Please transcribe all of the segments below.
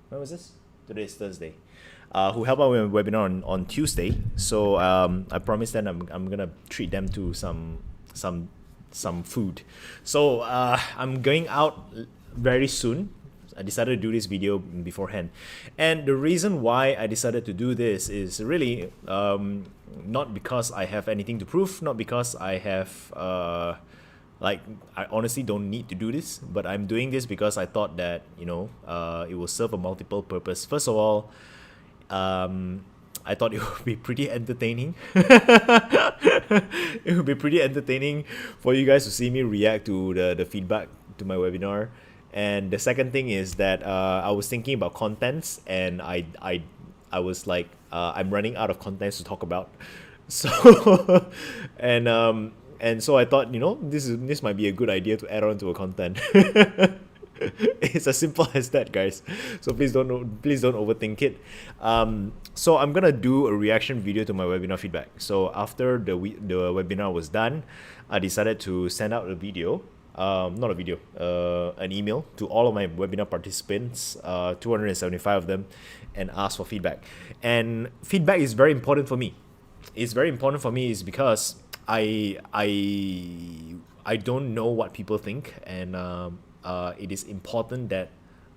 when was this? Today is Thursday. Who helped out with a webinar on Tuesday. So I promised that I'm gonna treat them to some some food. So I'm going out very soon. I decided to do this video beforehand, and the reason why I decided to do this is really not because I have anything to prove, not because I have like I honestly don't need to do this, but I'm doing this because I thought that it will serve a multiple purpose. First of all, I thought it would be pretty entertaining. It would be pretty entertaining for you guys to see me react to the feedback to my webinar. And the second thing is that I was thinking about contents, and I was like, I'm running out of contents to talk about. So and so I thought, this might be a good idea to add on to a content. It's as simple as that, guys. So please don't overthink it. So I'm gonna do a reaction video to my webinar feedback. So after the webinar was done, I decided to send out a video. Not a video, an email to all of my webinar participants, 275 of them, and ask for feedback. And feedback is very important for me. It's very important for me is because I don't know what people think, and it is important that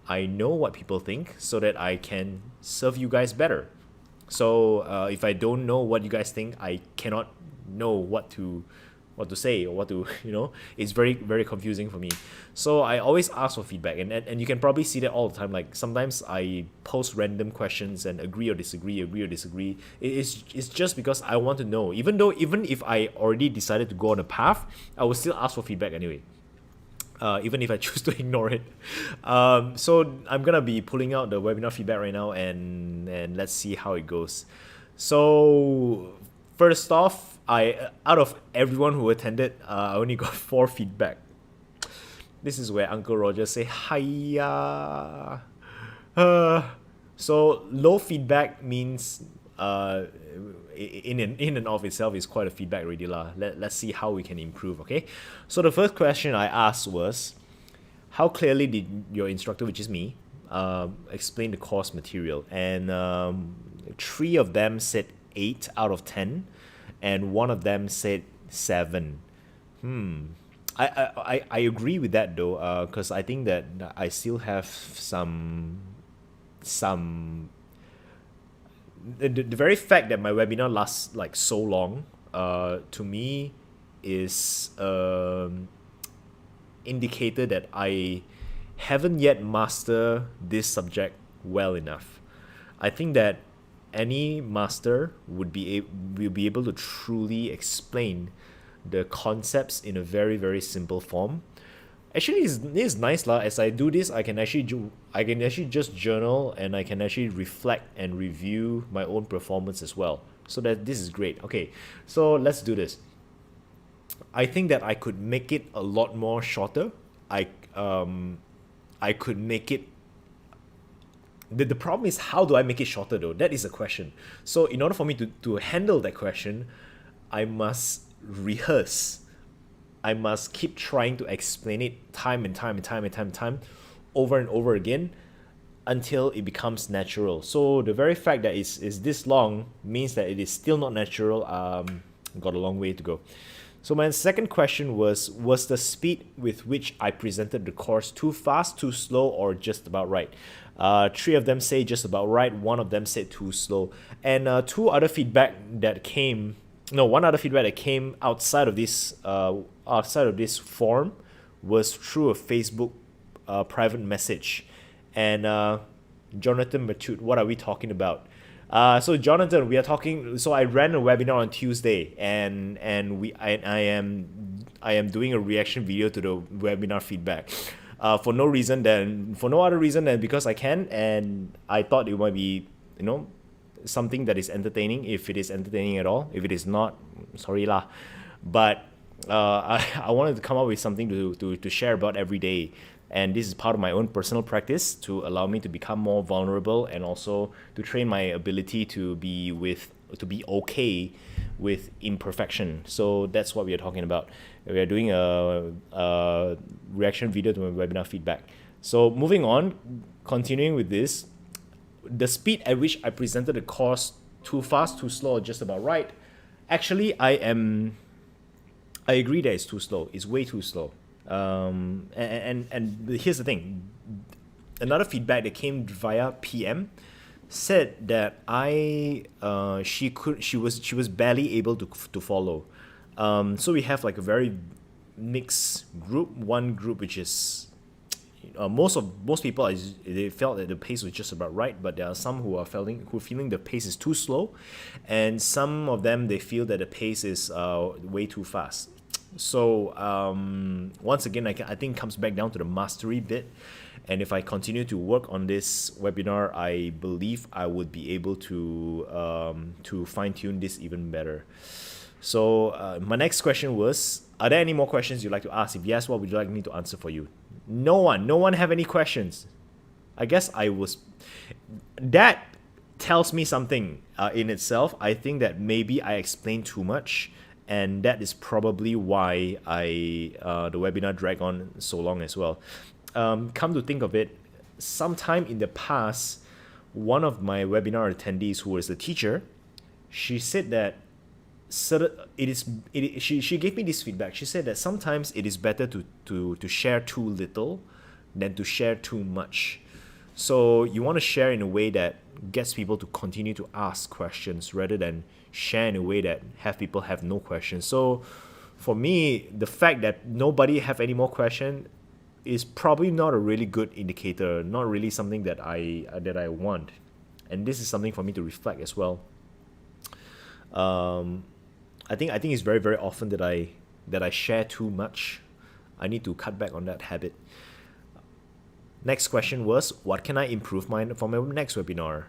I know what people think so that I can serve you guys better. So if I don't know what you guys think, I cannot know what to say or what to it's very very confusing for me. So I always ask for feedback, and you can probably see that all the time. Like sometimes I post random questions and agree or disagree. It's just because I want to know. Even if I already decided to go on a path, I will still ask for feedback anyway, even if I choose to ignore it. So I'm gonna be pulling out the webinar feedback right now, and let's see how it goes. So first off, out of everyone who attended, I only got 4 feedback. This is where Uncle Roger say hiya. So low feedback means in and of itself is quite a feedback already lah. Let's see how we can improve. Okay, so the first question I asked was, how clearly did your instructor, which is me, explain the course material? And 3 of them said 8 out of 10, and 1 of them said 7. I agree with that though, because I think that I still have some the very fact that my webinar lasts like so long, to me is indicator that I haven't yet mastered this subject well enough. I think that any master will be able to truly explain the concepts in a very very simple form. Actually, it's nice lah. As I do this, I can actually just journal, and I can actually reflect and review my own performance as well. So that this is great. Okay, so let's do this. I think that I could make it a lot more shorter. I could make it. The problem is, how do I make it shorter though? That is a question. So in order for me to handle that question, I must rehearse. I must keep trying to explain it time and time over and over again until it becomes natural. So the very fact that it's this long means that it is still not natural. Got a long way to go. So my second question was the speed with which I presented the course too fast, too slow, or just about right? 3 of them say just about right, 1 of them said too slow. And one other feedback that came outside of this form was through a Facebook private message. And Jonathan Matute, what are we talking about? So Jonathan, we are talking. So I ran a webinar on Tuesday, and I am doing a reaction video to the webinar feedback, for no other reason than because I can, and I thought it might be something that is entertaining, if it is entertaining at all. If it is not, sorry lah. But I wanted to come up with something to share about every day. And this is part of my own personal practice to allow me to become more vulnerable, and also to train my ability to be okay with imperfection. So that's what we are talking about. We are doing a reaction video to my webinar feedback. So moving on, continuing with this, the speed at which I presented the course too fast, too slow, or just about right. Actually, I agree that it's too slow. It's way too slow. And here's the thing. Another feedback that came via PM said that she was barely able to follow. So we have like a very mixed group. One group which is most people they felt that the pace was just about right, but there are some who are feeling the pace is too slow, and some of them they feel that the pace is way too fast. So once again, I think it comes back down to the mastery bit. And if I continue to work on this webinar, I believe I would be able to fine tune this even better. So my next question was, are there any more questions you'd like to ask? If yes, what would you like me to answer for you? No one have any questions. I guess that tells me something in itself. I think that maybe I explained too much, and that is probably why the webinar dragged on so long as well. Come to think of it, sometime in the past, one of my webinar attendees who was a teacher, she said that she gave me this feedback. She said that sometimes it is better to share too little than to share too much. So you want to share in a way that gets people to continue to ask questions rather than share in a way that have people have no questions. So for me, the fact that nobody have any more questions is probably not a really good indicator, not really something that I want. And this is something for me to reflect as well. I think it's very, very often that I share too much. I need to cut back on that habit. Next question was, what can I improve for my next webinar?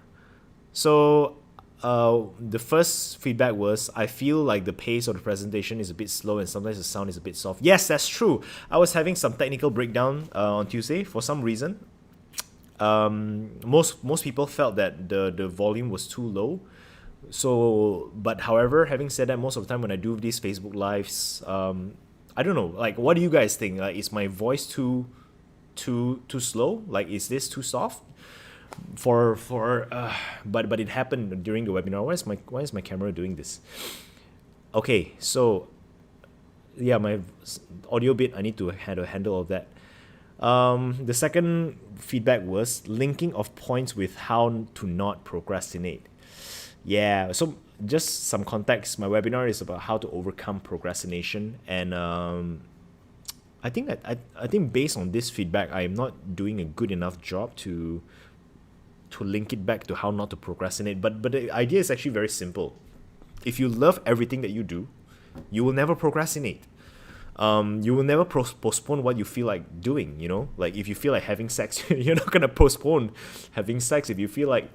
So the first feedback was, I feel like the pace of the presentation is a bit slow and sometimes the sound is a bit soft. Yes, that's true. I was having some technical breakdown on Tuesday for some reason. Most people felt that the volume was too low. So, but however, having said that, most of the time when I do these Facebook lives, I don't know, like, what do you guys think? Like, is my voice too slow? Like, is this too soft? But it happened during the webinar. Why is my camera doing this? Okay, so yeah, my audio bit, I need to handle all of that. The second feedback was linking of points with how to not procrastinate. Yeah, so just some context. My webinar is about how to overcome procrastination, and I think based on this feedback, I am not doing a good enough job to link it back to how not to procrastinate. But the idea is actually very simple. If you love everything that you do, you will never procrastinate. You will never postpone what you feel like doing, you know? Like, if you feel like having sex, you're not going to postpone having sex. If you feel like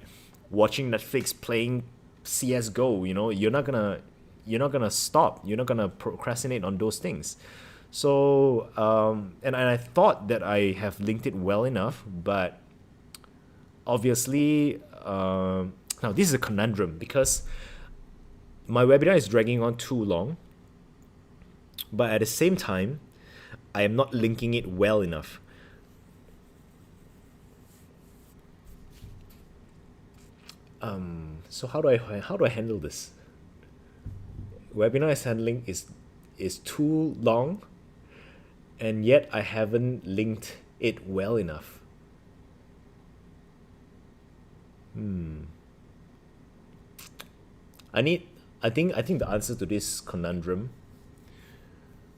watching Netflix, playing CSGO, you know, you're not gonna stop. You're not gonna procrastinate on those things. So and I thought that I have linked it well enough, but obviously now this is a conundrum because my webinar is dragging on too long, but at the same time I am not linking it well enough. So how do I handle this? Webinar is handling is too long, and yet I haven't linked it well enough. I think the answer to this conundrum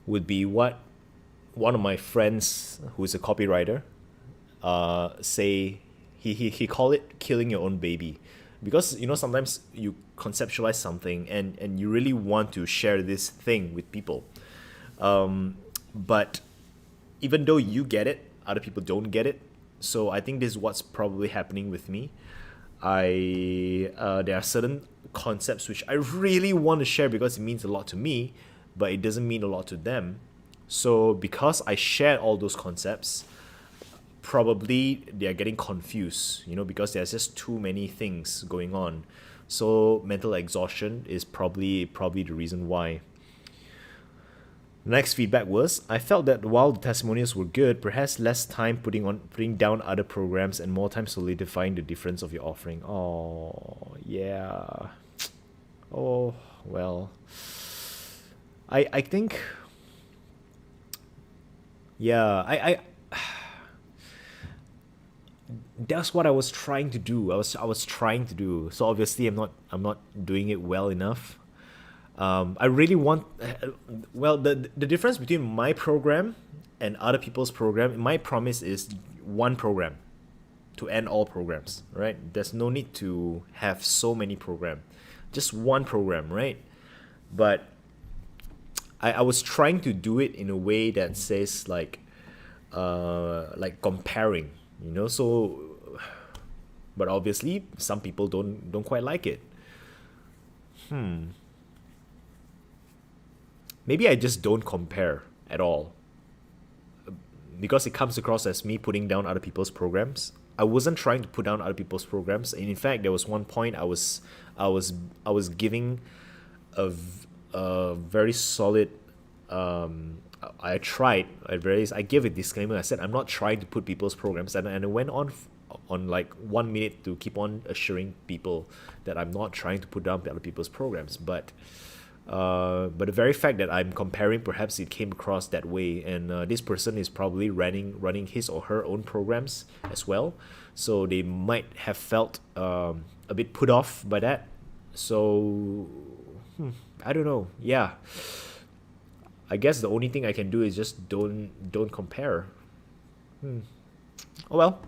would be what one of my friends who is a copywriter say. He called it killing your own baby. Because, you know, sometimes you conceptualize something and you really want to share this thing with people. But even though you get it, other people don't get it. So I think this is what's probably happening with me. There are certain concepts which I really want to share because it means a lot to me, but it doesn't mean a lot to them. So because I shared all those concepts, probably they are getting confused, you know, because there's just too many things going on. So mental exhaustion is probably the reason why. Next feedback was, I felt that while the testimonials were good, perhaps less time putting down other programs and more time solidifying the difference of your offering. Oh yeah. Oh well. I think yeah, I that's what I was trying to do. I was trying to do. So obviously I'm not doing it well enough. I really want, well, the difference between my program and other people's program, my promise is one program to end all programs, right? There's no need to have so many program, just one program, right? But I was trying to do it in a way that says like comparing, so, but obviously some people don't quite like it. Maybe I just don't compare at all because it comes across as me putting down other people's programs. I wasn't trying to put down other people's programs. And in fact, there was one point I was giving a very solid. I gave a disclaimer. I said I'm not trying to put people's programs, and I went on like 1 minute to keep on assuring people that I'm not trying to put down other people's programs, but the very fact that I'm comparing, perhaps it came across that way, and this person is probably running his or her own programs as well, so they might have felt a bit put off by that. So I don't know. Yeah, I guess the only thing I can do is just don't compare. Oh well.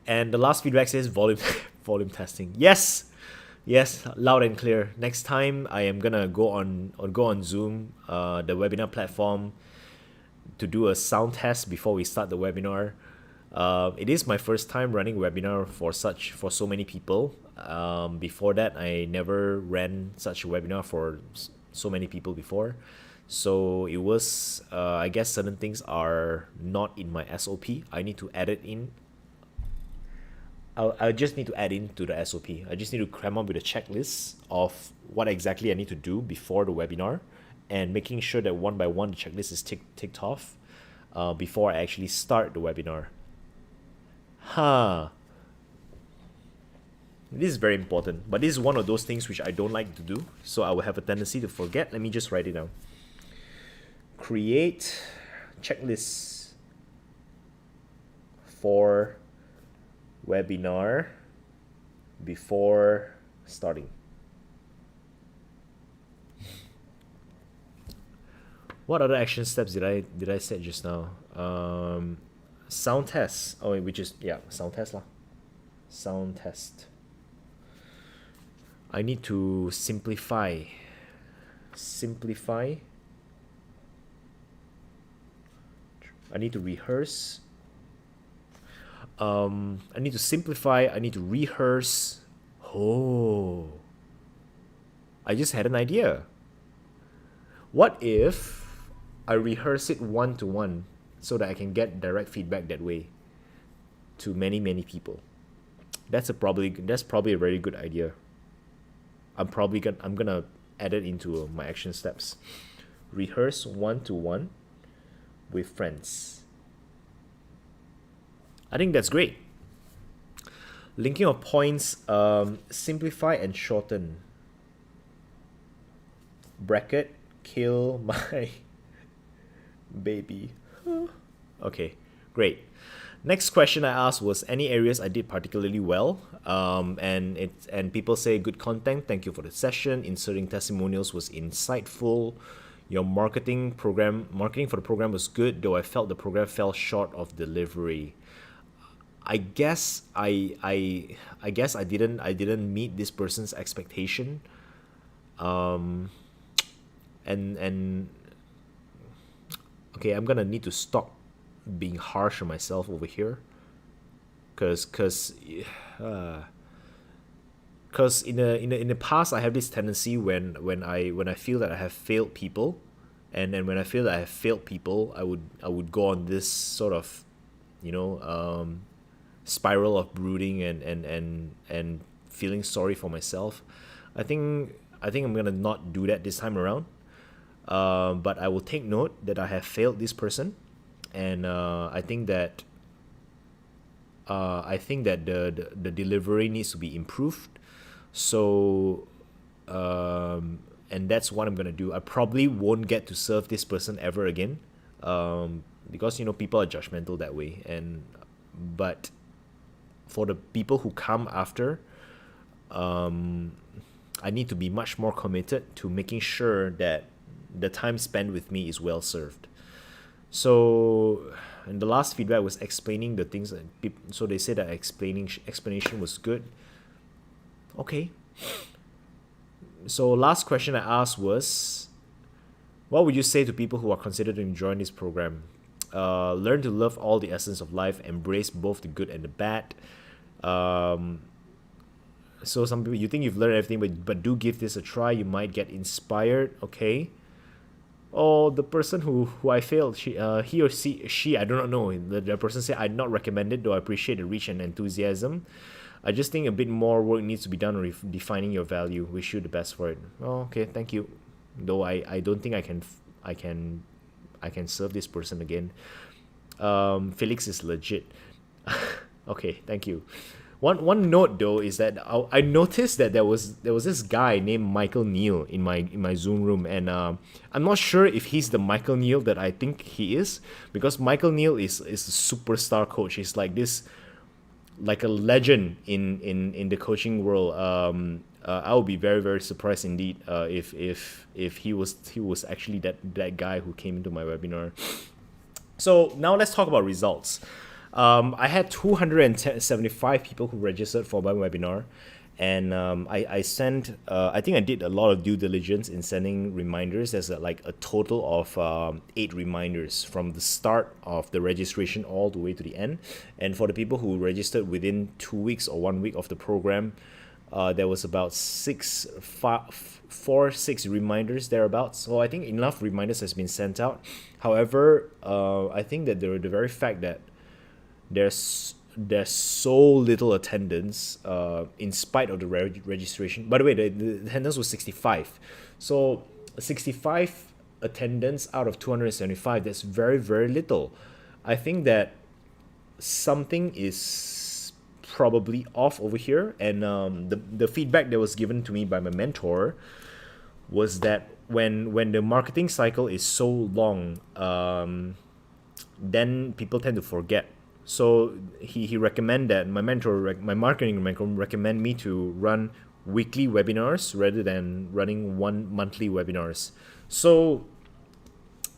And the last feedback says volume volume testing. Yes, loud and clear. Next time I am gonna go on Zoom, the webinar platform, to do a sound test before we start the webinar. It is my first time running webinar for so many people. Before that, I never ran such a webinar for so many people before. So it was, I guess certain things are not in my SOP. I need to add it in. I just need to add into the SOP. I just need to cram up with a checklist of what exactly I need to do before the webinar, and making sure that one by one the checklist is ticked off before I actually start the webinar. This is very important, but this is one of those things which I don't like to do, so I will have a tendency to forget. Let me just write it down. Create checklists for webinar before starting. What other action steps did I set just now? Sound test. Oh, which is, yeah, sound test lah. Sound test. I need to simplify. I need to rehearse. I need to simplify. I need to rehearse. Oh, I just had an idea. What if I rehearse it one-to-one so that I can get direct feedback that way to many people? That's probably a very good idea. I'm gonna add it into my action steps. Rehearse one-to-one with friends. I think that's great. Linking of points, simplify and shorten. Bracket, kill my baby. Okay, great. Next question I asked was any areas I did particularly well, and people say good content. Thank you for the session. Inserting testimonials was insightful. Your marketing for the program was good, though I felt the program fell short of delivery. I guess I didn't meet this person's expectation. And okay, I'm gonna need to stop being harsh on myself over here, cause in the past I have this tendency when I feel that I have failed people, and then when I feel that I have failed people, I would go on this sort of, spiral of brooding and feeling sorry for myself. I think I'm gonna not do that this time around. But I will take note that I have failed this person, and I think that the delivery needs to be improved. So, and that's what I'm gonna do. I probably won't get to serve this person ever again, because people are judgmental that way. But for the people who come after, I need to be much more committed to making sure that the time spent with me is well served. So, and the last feedback was explaining the things. So they said that explanation was good. Okay. So last question I asked was, what would you say to people who are considering join this program? Learn to love all the essence of life, embrace both the good and the bad. So some people, you think you've learned everything, but do give this a try. You might get inspired. Okay. Oh, the person who I failed, he or she, I do not know. The person said, I'd not recommend it, though I appreciate the reach and enthusiasm. I just think a bit more work needs to be done on defining your value. Wish you the best for it. Oh, okay, thank you. Though I don't think I can serve this person again. Felix is legit. Okay, thank you. One note though is that I noticed that there was this guy named Michael Neal in my Zoom room, and I'm not sure if he's the Michael Neal that I think he is, because Michael Neal is a superstar coach. He's like this, like a legend in the coaching world. I would be very, very surprised indeed if he was actually that guy who came into my webinar. So now let's talk about results. I had 275 people who registered for my webinar, and I sent, I think I did a lot of due diligence in sending reminders. There's like a total of 8 reminders from the start of the registration all the way to the end. And for the people who registered within 2 weeks or 1 week of the program, there was about 6 reminders thereabouts. So I think enough reminders has been sent out. However, I think that the very fact that there's so little attendance, in spite of the registration. By the way, the attendance was 65. So 65 attendance out of 275, that's very, very little. I think that something is probably off over here. And the feedback that was given to me by my mentor was that when the marketing cycle is so long, then people tend to forget. So he recommend that my marketing mentor recommend me to run weekly webinars rather than running one monthly webinars. So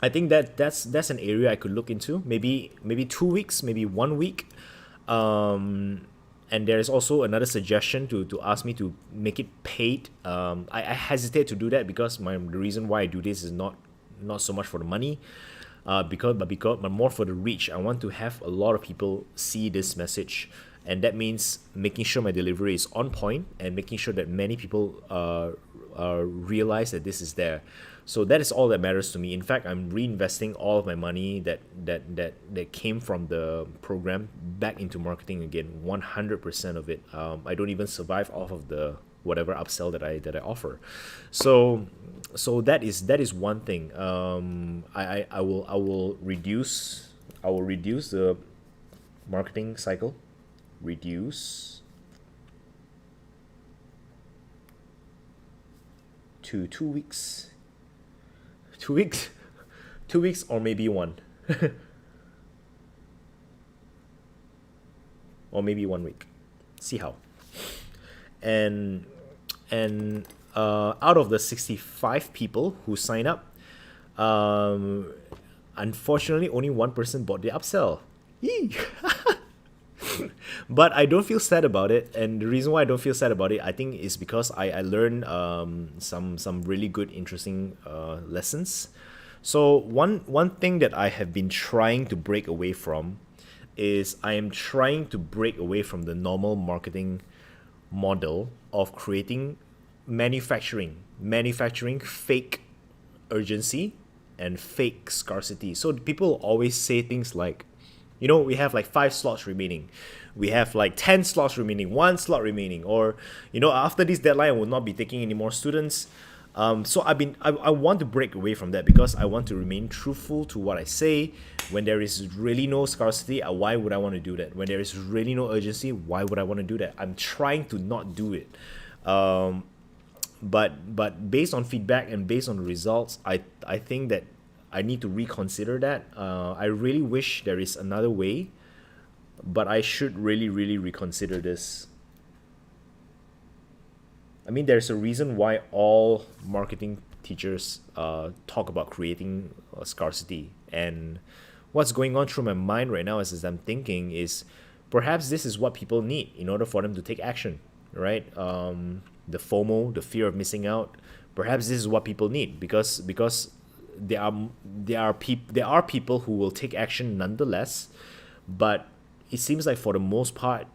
I think that's an area I could look into. Maybe 2 weeks, maybe 1 week. And there is also another suggestion to ask me to make it paid. I hesitate to do that because the reason why I do this is not so much for the money. But more for the reach. I want to have a lot of people see this message, and that means making sure my delivery is on point and making sure that many people realize that this is there. So that is all that matters to me. In fact, I'm reinvesting all of my money that came from the program back into marketing again, 100% of it. I don't even survive off of the whatever upsell that I offer. So that is one thing. I will reduce the marketing cycle. Reduce to 2 weeks. 2 weeks? 2 weeks or maybe 1. Or maybe 1 week. See how. And out of the 65 people who sign up, unfortunately only one person bought the upsell. Yee! But I don't feel sad about it, and the reason why I don't feel sad about it, I think, is because I learned some really good, interesting lessons. So one thing that I have been trying to break away from is I am trying to break away from the normal marketing model of creating manufacturing fake urgency and fake scarcity. So people always say things like, we have like 5 slots remaining, we have like 10 slots remaining, 1 slot remaining, or after this deadline I will not be taking any more students. So I want to break away from that because I want to remain truthful to what I say. When there is really no scarcity, why would I want to do that? When there is really no urgency, why would I want to do that? I'm trying to not do it. But based on feedback and based on the results, I think that I need to reconsider that. I really wish there is another way, but I should really reconsider this. I mean, there's a reason why all marketing teachers talk about creating scarcity. And what's going on through my mind right now as I'm thinking is perhaps this is what people need in order for them to take action, right? The FOMO, the fear of missing out. Perhaps this is what people need because there are people who will take action nonetheless, but it seems like for the most part,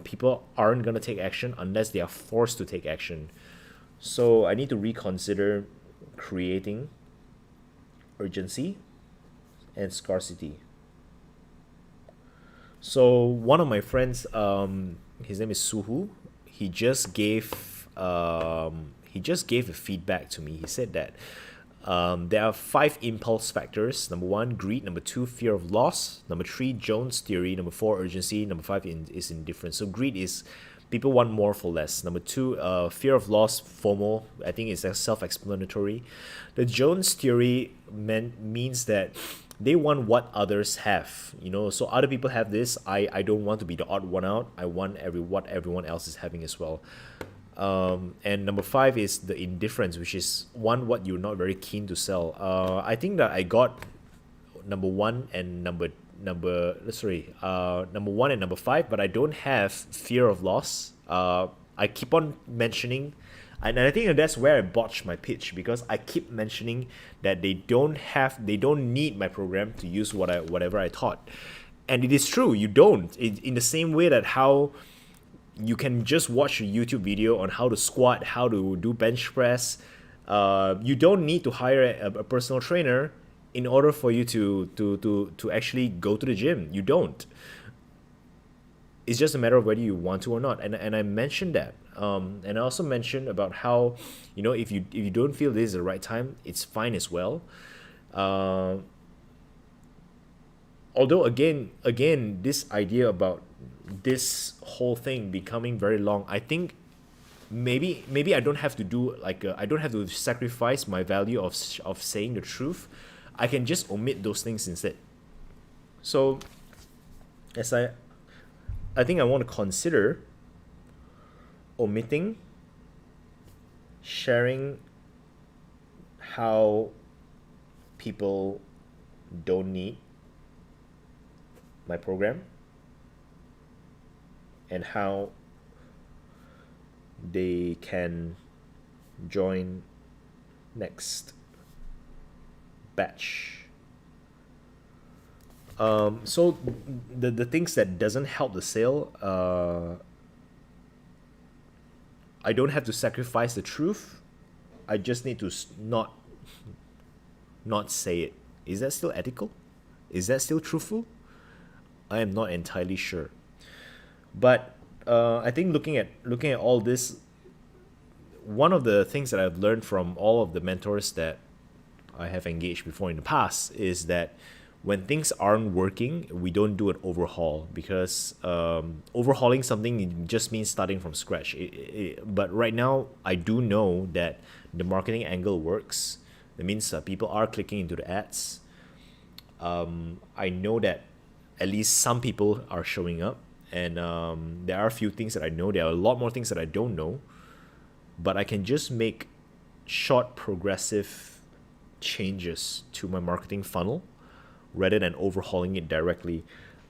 people aren't gonna take action unless they are forced to take action. So I need to reconsider creating urgency and scarcity. So one of my friends, his name is Suhu. He just gave a feedback to me. He said that there are 5 impulse factors. Number 1, greed. Number 2, fear of loss. Number 3, Jones theory. Number 4, urgency. Number 5 is indifference. So greed is people want more for less. Number 2, fear of loss, FOMO. I think it's self-explanatory. The Jones theory means that they want what others have. So other people have this. I don't want to be the odd one out. I want what everyone else is having as well. And number 5 is the indifference, which is what you're not very keen to sell. I think that I got number 1 and number 1 and number 5, but I don't have fear of loss. I keep on mentioning, and I think that that's where I botched my pitch, because I keep mentioning that they don't need my program to use whatever I taught. And it is true, you don't. In the same way that how you can just watch a YouTube video on how to squat, how to do bench press. You don't need to hire a personal trainer in order for you to actually go to the gym. You don't. It's just a matter of whether you want to or not. And I mentioned that. And I also mentioned about how, if you don't feel this is the right time, it's fine as well. Although again, this idea about this whole thing becoming very long, I think maybe I don't have to do I don't have to sacrifice my value of saying the truth. I can just omit those things instead. So as I think I want to consider omitting sharing how people don't need my program and how they can join next batch. So the things that doesn't help the sale, I don't have to sacrifice the truth. I just need to not say it. Is that still ethical? Is that still truthful? I am not entirely sure. But I think looking at all this, one of the things that I've learned from all of the mentors that I have engaged before in the past is that when things aren't working, we don't do an overhaul, because overhauling something just means starting from scratch. But right now, I do know that the marketing angle works. That means people are clicking into the ads. I know that at least some people are showing up, and there are a few things that I know. There are a lot more things that I don't know, but I can just make short progressive changes to my marketing funnel rather than overhauling it directly.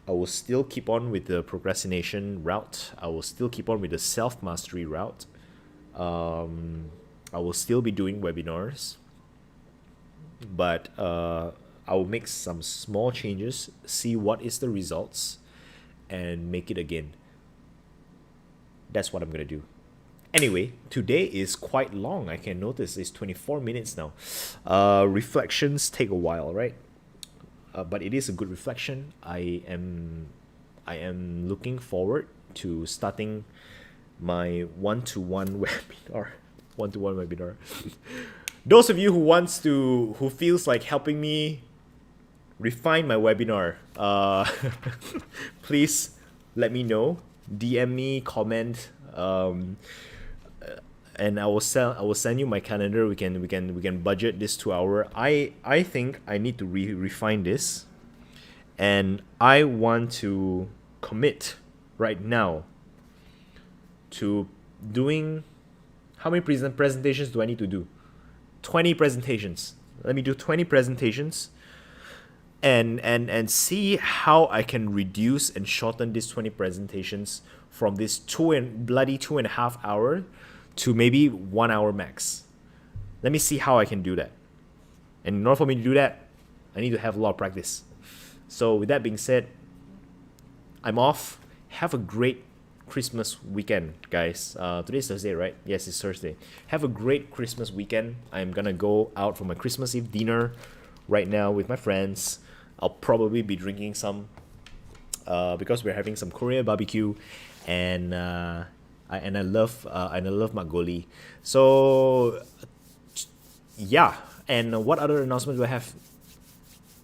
I will still keep on with the procrastination route. I will still keep on with the self-mastery route. I will still be doing webinars, but I will make some small changes, see what is the results, and make it again. That's what I'm going to do. Anyway, today is quite long. I can notice it's 24 minutes now. Reflections take a while, right? But it is a good reflection. I am looking forward to starting my one-to-one webinar one-to-one webinar. Those of you who feels like helping me refine my webinar, please let me know. DM me, comment, and I will send you my calendar. We can budget this 2 hour. I think I need to refine this, and I want to commit right now to doing, how many presentations do I need to do? 20 presentations. Let me do 20 presentations and see how I can reduce and shorten these 20 presentations from this 2.5 hour to maybe 1 hour max. Let me see how I can do that. And in order for me to do that, I need to have a lot of practice. So with that being said, I'm off. Have a great Christmas weekend, guys. Today's Thursday, right? Yes, it's Thursday. Have a great Christmas weekend. I'm gonna go out for my Christmas Eve dinner right now with my friends. I'll probably be drinking some because we're having some Korean barbecue, and I love makgeolli. So yeah, and what other announcements do I have?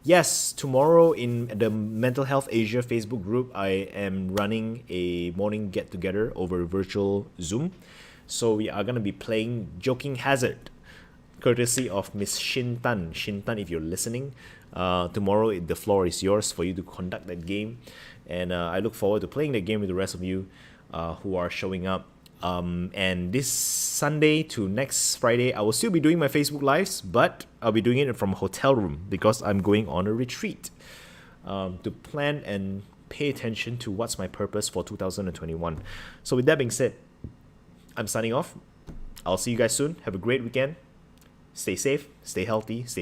Yes, tomorrow in the Mental Health Asia Facebook group, I am running a morning get-together over virtual Zoom. So we are going to be playing Joking Hazard, courtesy of Miss Shin Tan. Shin Tan, if you're listening, tomorrow the floor is yours for you to conduct that game. And I look forward to playing the game with the rest of you who are showing up. And this Sunday to next Friday, I will still be doing my Facebook Lives, but I'll be doing it from a hotel room because I'm going on a retreat to plan and pay attention to what's my purpose for 2021. So with that being said, I'm signing off. I'll see you guys soon. Have a great weekend. Stay safe, stay healthy, stay